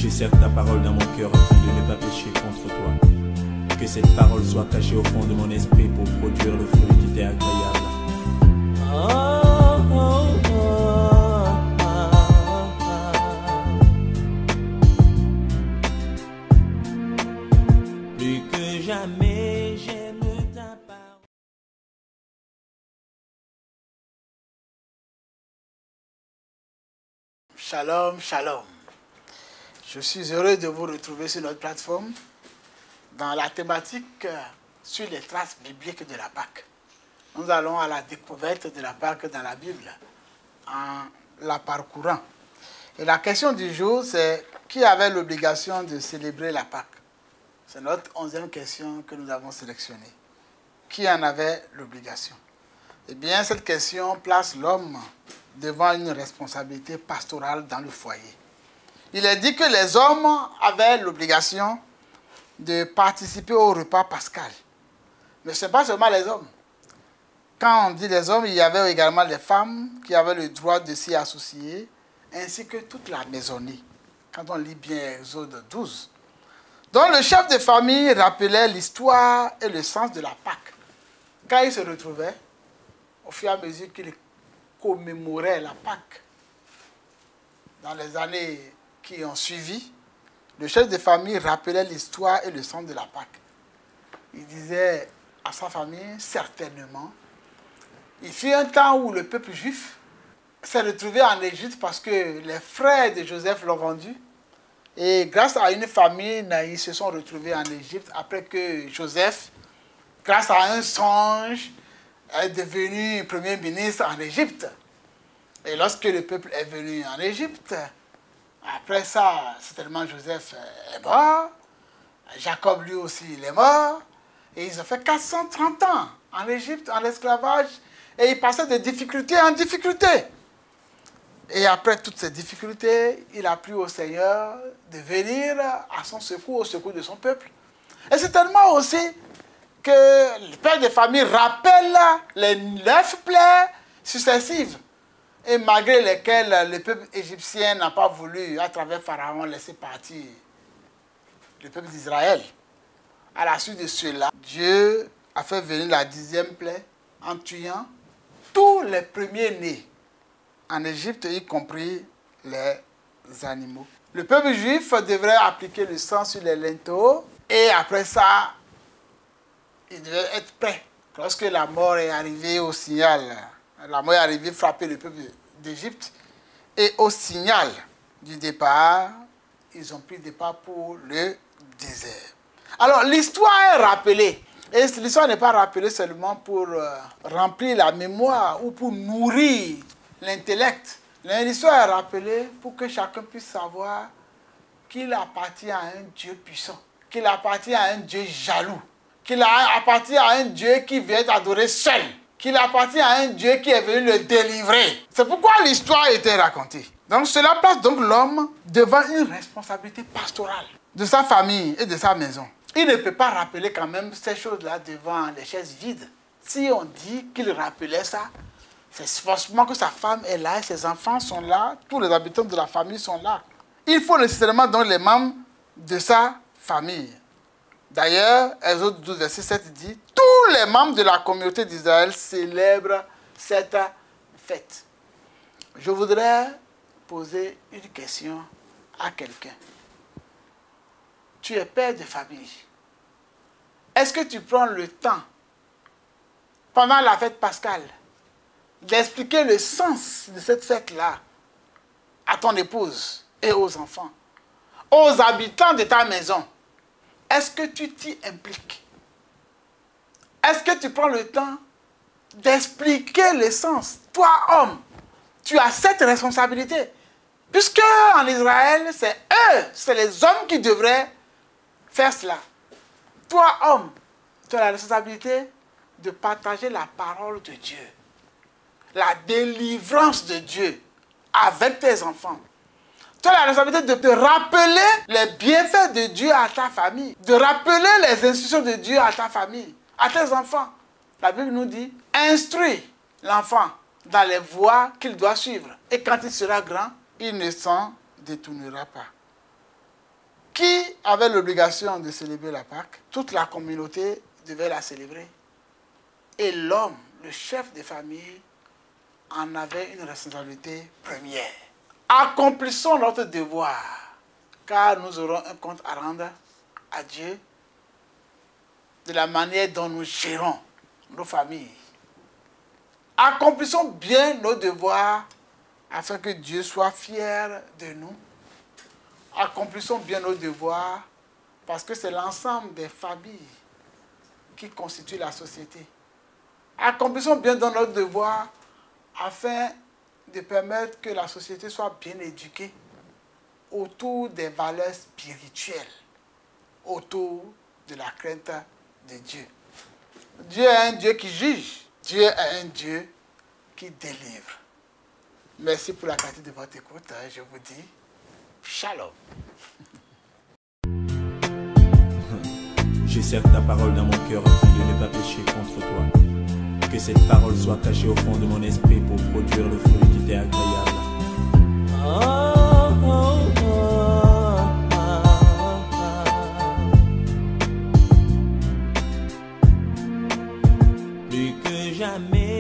Je serre ta parole dans mon cœur afin de ne pas pécher contre toi. Que cette parole soit cachée au fond de mon esprit pour produire le fruit qui t'est agréable. Plus que jamais j'aime ta parole. Shalom, shalom. Je suis heureux de vous retrouver sur notre plateforme dans la thématique sur les traces bibliques de la Pâque. Nous allons à la découverte de la Pâque dans la Bible en la parcourant. Et la question du jour, c'est qui avait l'obligation de célébrer la Pâque? C'est notre 11e question que nous avons sélectionnée. Qui en avait l'obligation? Eh bien, cette question place l'homme devant une responsabilité pastorale dans le foyer. Il est dit que les hommes avaient l'obligation de participer au repas pascal. Mais ce n'est pas seulement les hommes. Quand on dit les hommes, il y avait également les femmes qui avaient le droit de s'y associer, ainsi que toute la maisonnée, quand on lit bien Exode 12. Donc le chef de famille rappelait l'histoire et le sens de la Pâque. Quand il se retrouvait, au fur et à mesure qu'il commémorait la Pâque, dans les années qui ont suivi, le chef de famille rappelait l'histoire et le sens de la Pâque. Il disait à sa famille, certainement, il fut un temps où le peuple juif s'est retrouvé en Égypte parce que les frères de Joseph l'ont vendu. Et grâce à une famine, ils se sont retrouvés en Égypte après que Joseph, grâce à un songe, est devenu premier ministre en Égypte. Et lorsque le peuple est venu en Égypte, après ça, certainement Joseph est mort, Jacob lui aussi il est mort, et ils ont fait 430 ans en Égypte, en esclavage, et ils passaient de difficulté en difficulté. Et après toutes ces difficultés, il a plu au Seigneur de venir à son secours, au secours de son peuple. Et c'est tellement aussi que le père de famille rappelle les 9 plaies successives, et malgré lesquelles le peuple égyptien n'a pas voulu, à travers Pharaon, laisser partir le peuple d'Israël. À la suite de cela, Dieu a fait venir la 10e plaie en tuant tous les premiers-nés en Égypte, y compris les animaux. Le peuple juif devrait appliquer le sang sur les linteaux et après ça, il devait être prêt. Lorsque la mort est arrivée au signal, la mort est arrivée frapper le peuple d'Égypte, et au signal du départ, ils ont pris le départ pour le désert. Alors l'histoire est rappelée, et l'histoire n'est pas rappelée seulement pour remplir la mémoire ou pour nourrir l'intellect. L'histoire est rappelée pour que chacun puisse savoir qu'il appartient à un Dieu puissant, qu'il appartient à un Dieu jaloux, qu'il appartient à un Dieu qui veut être adoré seul, qu'il appartient à un Dieu qui est venu le délivrer. C'est pourquoi l'histoire a été racontée. Donc cela place donc l'homme devant une responsabilité pastorale de sa famille et de sa maison. Il ne peut pas rappeler quand même ces choses-là devant les chaises vides. Si on dit qu'il rappelait ça, c'est forcément que sa femme est là, ses enfants sont là, tous les habitants de la famille sont là. Il faut nécessairement donc les membres de sa famille. D'ailleurs, Exode 12, verset 7 dit « Tous les membres de la communauté d'Israël célèbrent cette fête. » Je voudrais poser une question à quelqu'un. Tu es père de famille. Est-ce que tu prends le temps, pendant la fête pascale, d'expliquer le sens de cette fête-là à ton épouse et aux enfants, aux habitants de ta maison? Est-ce que tu t'y impliques? Est-ce que tu prends le temps d'expliquer le sens? Toi, homme, tu as cette responsabilité. Puisque en Israël, c'est eux, c'est les hommes qui devraient faire cela. Toi, homme, tu as la responsabilité de partager la parole de Dieu, la délivrance de Dieu avec tes enfants. Tu as la responsabilité de te rappeler les bienfaits de Dieu à ta famille, de rappeler les instructions de Dieu à ta famille, à tes enfants. La Bible nous dit, instruis l'enfant dans les voies qu'il doit suivre. Et quand il sera grand, il ne s'en détournera pas. Qui avait l'obligation de célébrer la Pâque? Toute la communauté devait la célébrer. Et l'homme, le chef de famille, en avait une responsabilité première. Accomplissons notre devoir, car nous aurons un compte à rendre à Dieu de la manière dont nous gérons nos familles. Accomplissons bien nos devoirs afin que Dieu soit fier de nous. Accomplissons bien nos devoirs parce que c'est l'ensemble des familles qui constituent la société. Accomplissons bien dans notre devoir afin de permettre que la société soit bien éduquée autour des valeurs spirituelles, autour de la crainte de Dieu. Dieu est un Dieu qui juge. Dieu est un Dieu qui délivre. Merci pour la qualité de votre écoute. Je vous dis shalom. Je serre ta parole dans mon cœur afin de ne pas pécher contre toi. Que cette parole soit cachée au fond de mon esprit pour produire le fruit qui t'est agréable. Plus que jamais.